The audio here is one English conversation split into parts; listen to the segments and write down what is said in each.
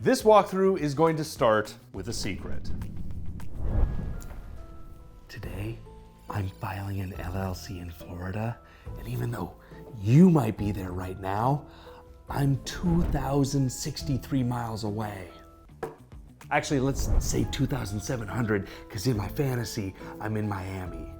This walkthrough is going to start with a secret. Today, I'm filing an LLC in Florida, and even though you might be there right now, I'm 2,063 miles away. Actually, let's say 2,700, because in my fantasy, I'm in Miami.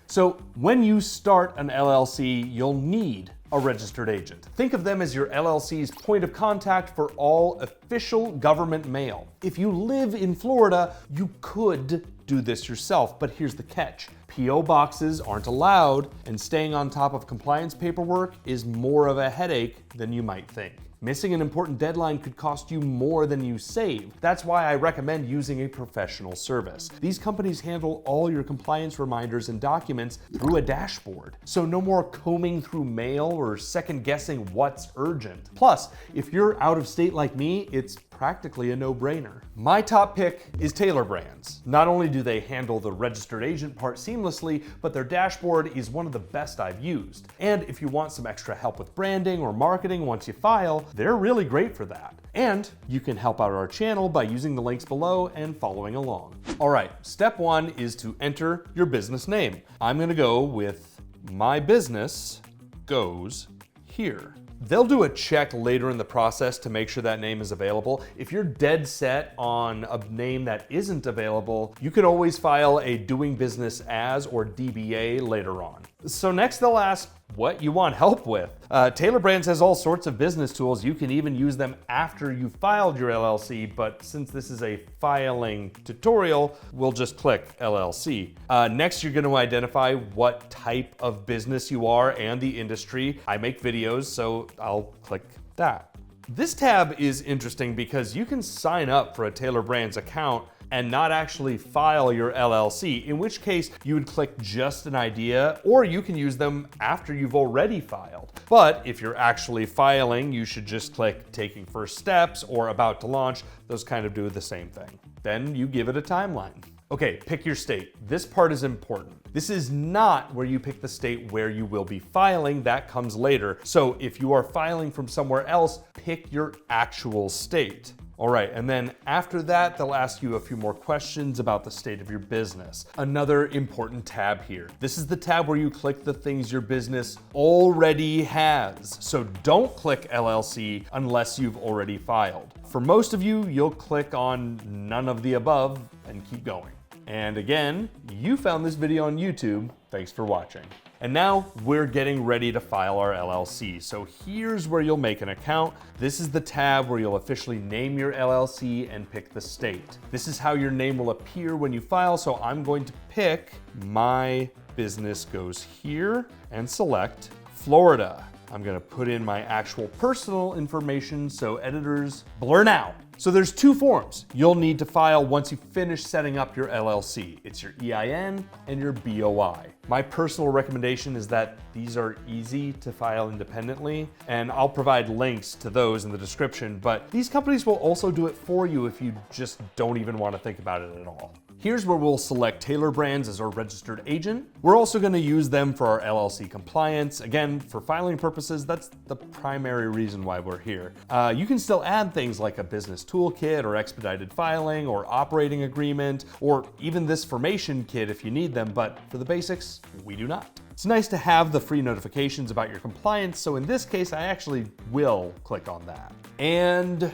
So when you start an LLC, you'll need a registered agent. Think of them as your LLC's point of contact for all official government mail. If you live in Florida, you could do this yourself, but here's the catch. PO boxes aren't allowed, and staying on top of compliance paperwork is more of a headache than you might think. Missing an important deadline could cost you more than you save. That's why I recommend using a professional service. These companies handle all your compliance reminders and documents through a dashboard. So no more combing through mail or second guessing what's urgent. Plus, if you're out of state like me, it's practically a no-brainer. My top pick is Tailor Brands. Not only do they handle the registered agent part seamlessly, but their dashboard is one of the best I've used. And if you want some extra help with branding or marketing once you file, they're really great for that. And you can help out our channel by using the links below and following along. All right, step one is to enter your business name. I'm gonna go with my business goes here. They'll do a check later in the process to make sure that name is available. If you're dead set on a name that isn't available, you can always file a doing business as or DBA later on. So next they'll ask what you want help with. Tailor Brands has all sorts of business tools. You can even use them after you filed your LLC, but since this is a filing tutorial, we'll just click LLC. Next, you're going to identify what type of business you are and the industry. I make videos, so I'll click that. This tab is interesting because you can sign up for a Tailor Brands account and not actually file your LLC, in which case you would click just an idea, or you can use them after you've already filed. But if you're actually filing, you should just click taking first steps or about to launch. Those kind of do the same thing. Then you give it a timeline. Okay, pick your state. This part is important. This is not where you pick the state where you will be filing. That comes later. So if you are filing from somewhere else, pick your actual state. All right, and then after that, they'll ask you a few more questions about the state of your business. Another important tab here. This is the tab where you click the things your business already has. So don't click LLC unless you've already filed. For most of you, you'll click on none of the above and keep going. And again, you found this video on YouTube. Thanks for watching. And now we're getting ready to file our LLC. So here's where you'll make an account. This is the tab where you'll officially name your LLC and pick the state. This is how your name will appear when you file. So I'm going to pick my business goes here and select Florida. I'm gonna put in my actual personal information, so editors blur now. So there's two forms you'll need to file once you finish setting up your LLC. It's your EIN and your BOI. My personal recommendation is that these are easy to file independently, and I'll provide links to those in the description, but these companies will also do it for you if you just don't even want to think about it at all. Here's where we'll select Tailor Brands as our registered agent. We're also going to use them for our LLC compliance. Again, for filing purposes, that's the primary reason why we're here. You can still add things like a business toolkit or expedited filing or operating agreement, or even this formation kit if you need them, but for the basics, we do not. It's nice to have the free notifications about your compliance, so in this case, I actually will click on that. And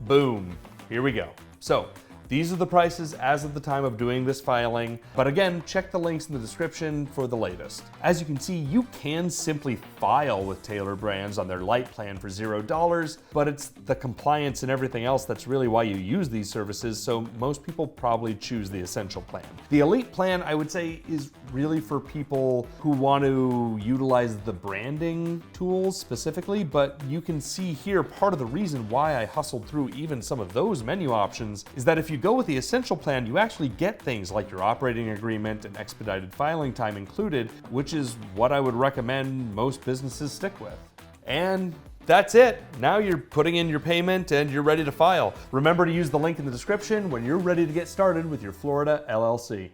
boom, here we go. So these are the prices as of the time of doing this filing, but again, check the links in the description for the latest. As you can see, you can simply file with Tailor Brands on their light plan for $0, but it's the compliance and everything else that's really why you use these services, so most people probably choose the essential plan. The elite plan, I would say, is really for people who want to utilize the branding tools specifically, but you can see here part of the reason why I hustled through even some of those menu options is that if you go with the essential plan, you actually get things like your operating agreement and expedited filing time included, which is what I would recommend most businesses stick with. And that's it. Now you're putting in your payment and you're ready to file. Remember to use the link in the description when you're ready to get started with your Florida LLC.